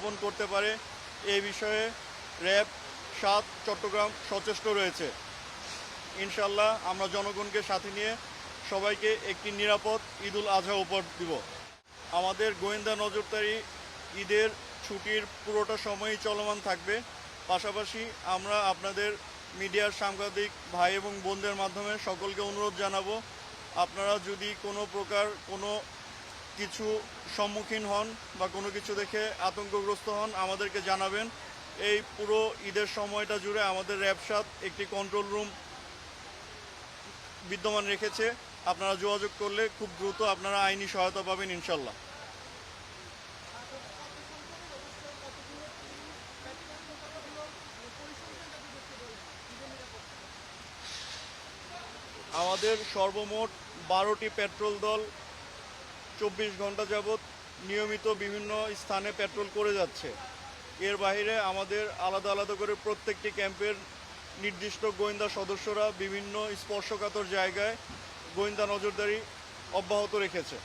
যাপন করতে পারে এই বিষয়ে র্যাব ৭ চট্টগ্রাম সচেষ্ট রয়েছে। ইনশাল্লাহ আমরা জনগণকে সাথে নিয়ে সবাইকে একটি নিরাপদ ঈদুল আজহা উপহার দিব। আমাদের গোয়েন্দা নজরদারি ঈদের ছুটির পুরোটা সময়ই চলমান থাকবে। পাশাপাশি আমরা আপনাদের মিডিয়ার সাংবাদিক ভাই এবং বোনদের মাধ্যমে সকলকে অনুরোধ জানাবো, আপনারা যদি কোনো প্রকার কোনো কিছু সম্মুখীন হন বা কোনো কিছু দেখে আতঙ্কগ্রস্ত হন আমাদেরকে জানাবেন। এই পুরো ঈদের সময়টা জুড়ে আমাদের র্যাব ৭ একটি কন্ট্রোল রুম বিদ্যমান রেখেছে। আপনারা যোগাযোগ করলে খুব দ্রুত আপনারা আইনি সহায়তা পাবেন ইনশাল্লাহ। আমাদের সর্বমোট ১২টি পেট্রোল দল ২৪ ঘন্টা যাবৎ নিয়মিত বিভিন্ন স্থানে পেট্রোল করে যাচ্ছে। এর বাইরে আমাদের আলাদা আলাদা করে প্রত্যেকটি ক্যাম্পের নির্দিষ্ট গোয়েন্দা সদস্যরা বিভিন্ন স্পর্শকাতর জায়গায় গোয়েন্দা নজরদারি অব্যাহত রেখেছে।